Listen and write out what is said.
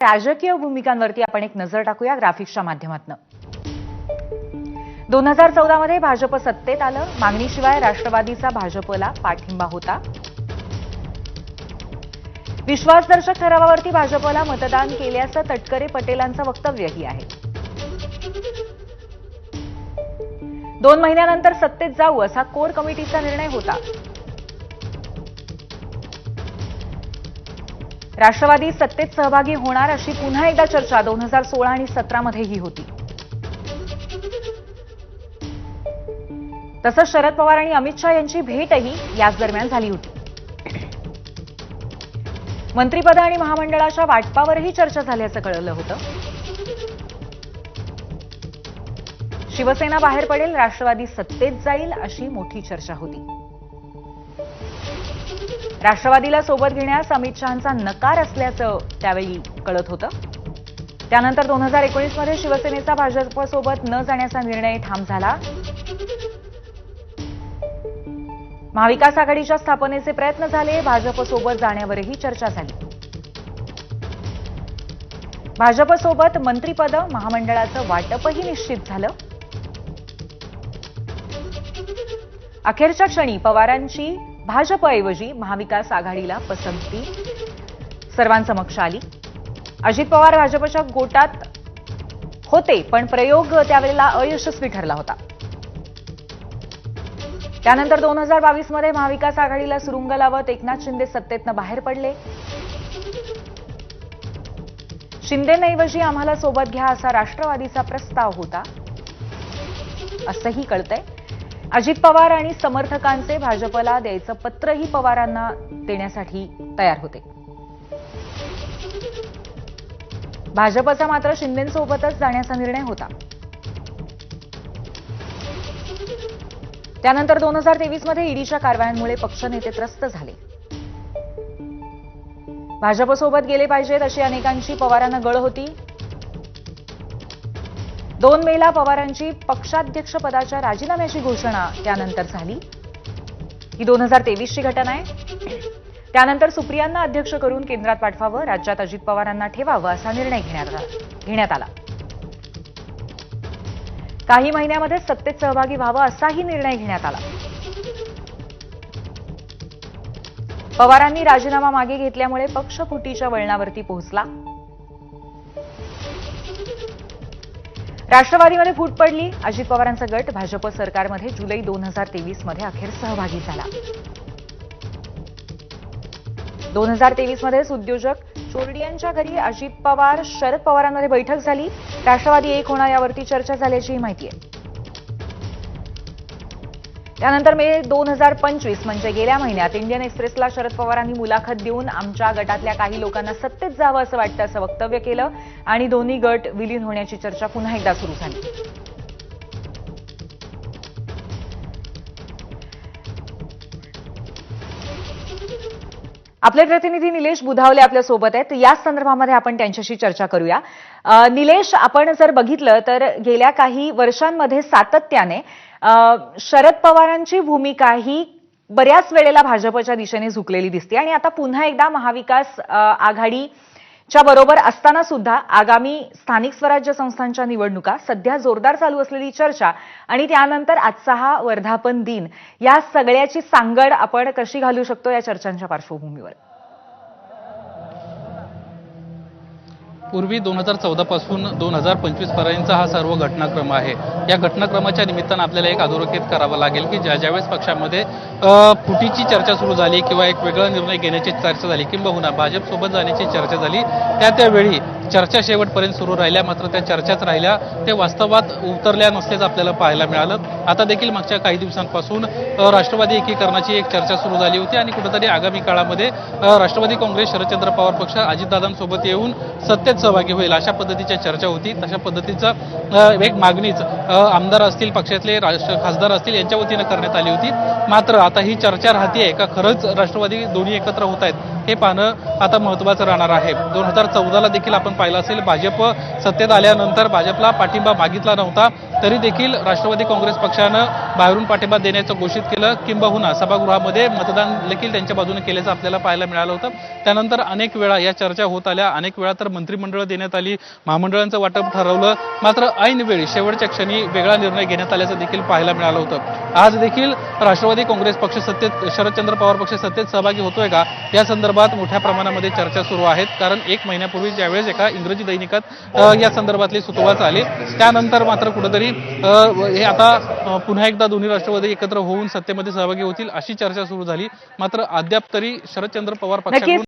राजकीय भूमिकांवरती आपण एक नजर टाकूया ग्राफिक्सच्या माध्यमातून। 2014 मध्ये भाजप सत्तेत आलं, मागणीशिवाय राष्ट्रवादीचा भाजपला पाठिंबा होता। विश्वासदर्शक ठरावावरती भाजपला मतदान केल्याचं तटकरे पटेलांचं वक्तव्यही आहे। 2 महिन्यानंतर सत्तेत जाऊ असा कोर कमिटीचा निर्णय होता। राष्ट्रवादी सत्तेत सहभागी होणार अशी पुन्हा एकदा चर्चा 2016 आणि 17 मध्येही होती। तसंच शरद पवार आणि अमित शहा यांची भेटही याच दरम्यान झाली होती। मंत्रिपद आणि महामंडळाच्या वाटपावरही चर्चा झाल्याचं कळलं होतं। शिवसेना बाहेर पडेल, राष्ट्रवादी सत्तेत जाईल अशी मोठी चर्चा होती। राष्ट्रवादीला सोबत घेण्यास अमित शहांचा नकार असल्याचं त्यावेळी कळत होतं। त्यानंतर 2019 मध्ये शिवसेनेचा भाजपसोबत न जाण्याचा निर्णय ठाम झाला। महाविकास आघाडीच्या स्थापनेचे प्रयत्न झाले, भाजपसोबत जाण्यावरही चर्चा झाली। भाजपसोबत मंत्रिपद, महामंडळाचं वाटपही निश्चित झालं। अखेरच्या क्षणी पवारांची भाजपऐवजी महाविकास आघाडीला पसंती सर्वांसमक्ष आली। अजित पवार भाजपच्या गोटात होते, पण प्रयोग त्यावेळेला अयशस्वी ठरला होता। त्यानंतर 2022 मध्ये महाविकास आघाडीला सुरुंग लावत एकनाथ शिंदे सत्तेतनं बाहेर पडले। शिंदेंऐवजी आम्हाला सोबत घ्या असा राष्ट्रवादीचा प्रस्ताव होता असंही कळतंय। अजित पवार आणि समर्थकांचे भाजपला द्यायचं पत्रही पवारांना देण्यासाठी तयार होते। भाजपचा मात्र शिंदेंसोबतच जाण्याचा निर्णय होता। त्यानंतर 2023 मध्ये ईडीच्या कारवायांमुळे पक्षनेते त्रस्त झाले। भाजपसोबत गेले पाहिजेत अशी अनेकांची पवारांना गळ होती। 2 मेला पवारांची पक्षाध्यक्षपदाच्या राजीनाम्याची घोषणा त्यानंतर झाली। ही 2023 ची घटना आहे। त्यानंतर सुप्रियांना अध्यक्ष करून केंद्रात पाठवावं, राज्यात अजित पवारांना ठेवावं असा निर्णय घेण्यात आला। काही महिन्यामध्ये सत्तेत सहभागी व्हावं असाही निर्णय घेण्यात आला। पवारांनी राजीनामा मागे घेतल्यामुळे पक्ष फुटीच्या वळणावरती पोहोचला। राष्ट्रवादीमध्ये फूट पडली। अजित पवारांचा गट भाजप सरकारमध्ये जुलै 2023 मध्ये अखेर सहभागी झाला। 2023 मध्येच उद्योजक चोरडियांच्या घरी अजित पवार शरद पवारांमध्ये बैठक झाली। राष्ट्रवादी एक होणार यावरती चर्चा झाल्याची माहिती आहे। त्यानंतर मे 2025 म्हणजे गेल्या महिन्यात इंडियन एक्सप्रेसला शरद पवारांनी मुलाखत देऊन आमच्या गटातल्या काही लोकांना सत्तेत जावं असं वाटतं असं वक्तव्य केलं आणि दोन्ही गट विलीन होण्याची चर्चा पुन्हा एकदा सुरू झाली। आपले प्रतिनिधी निलेश बुधावले आपल्या सोबत आहेत। याच संदर्भामध्ये आपण त्यांच्याशी चर्चा करूया। निलेश, आपण जर बघितलं तर गेल्या काही वर्षांमध्ये सातत्याने शरद पवारांची भूमिका ही बऱ्याच वेळेला भाजपच्या दिशेने झुकलेली दिसते आणि आता पुन्हा एकदा महाविकास आघाडीच्या बरोबर असताना सुद्धा आगामी स्थानिक स्वराज्य संस्थांच्या निवडणुका, सध्या जोरदार चालू असलेली चर्चा आणि त्यानंतर आजचा हा वर्धापन दिन, या सगळ्याची सांगड आपण कशी घालू शकतो या चर्चांच्या पार्श्वभूमीवर? पूर्वी 2014 पासून 2025 पर्यंतचा हा सर्व घटनाक्रम आहे। या घटनाक्रमाच्या निमित्तानं आपल्याला एक अधोरेखित करावं लागेल की ज्यावेळेस पक्षामध्ये फुटीची चर्चा सुरू झाली किंवा एक वेगळा निर्णय घेण्याची चर्चा झाली किंबहुना भाजपसोबत जाण्याची चर्चा झाली, त्यावेळी चर्चा शेवटपर्यंत सुरू राहिल्या, मात्र त्या चर्चाच राहिल्या, ते वास्तवात उतरल्या नसल्याचं आपल्याला पाहायला मिळालं। आता देखील मागच्या काही दिवसांपासून राष्ट्रवादी एकीकरणाची एक चर्चा सुरू झाली होती आणि कुठेतरी आगामी काळामध्ये राष्ट्रवादी काँग्रेस, शरदचंद्र पवार पक्ष अजितदादांसोबत येऊन सत्तेत सहभागी होईल अशा पद्धतीच्या चर्चा होती। तशा पद्धतीचं एक मागणीच आमदार असतील, पक्षातले खासदार असतील यांच्या वतीनं करण्यात आली होती। मात्र आता ही चर्चा राहतेय का खरंच राष्ट्रवादी दोन्ही एकत्र होत आहेत हे पाहणं आता महत्त्वाचं राहणार आहे। 2014ला देखील आपण पाहिलं असेल, भाजप सत्तेत आल्यानंतर भाजपला पाठिंबा मागितला नव्हता, तरी देखील राष्ट्रवादी काँग्रेस पक्षानं बाहेरून पाठिंबा देण्याचं घोषित केलं, किंबहुना सभागृहामध्ये मतदान देखील त्यांच्या बाजूने केल्याचं आपल्याला पाहायला मिळालं होतं. त्यानंतर अनेक वेळा या चर्चा होत आल्या, अनेक वेळा तर मंत्रिमंडळ देण्यात आली, महामंडळांचं वाटप ठरवलं, मात्र ऐन वेळी शेवटच्या क्षणी वेगळा निर्णय घेण्यात आल्याचं देखील पाहायला मिळालं होतं. आज देखील राष्ट्रवादी काँग्रेस पक्ष सत्तेत, शरदचंद्र पवार पक्ष सत्तेत सहभागी होतोय का, या संदर्भात मोठ्या प्रमाणामध्ये चर्चा सुरू आहेत. कारण 1 महिन्यापूर्वी ज्यावेळेस एका इंग्रजी दैनिकात या संदर्भातली सुतोवाच आली, त्यानंतर मात्र कुठेतरी हे आता पुन्हा एकदा दोन्ही राष्ट्रवादी एकत्र होऊन सत्तेमध्ये सहभागी होतील अशी चर्चा सुरू झाली. मात्र अद्याप तरी शरदचंद्र पवार पक्षाकडून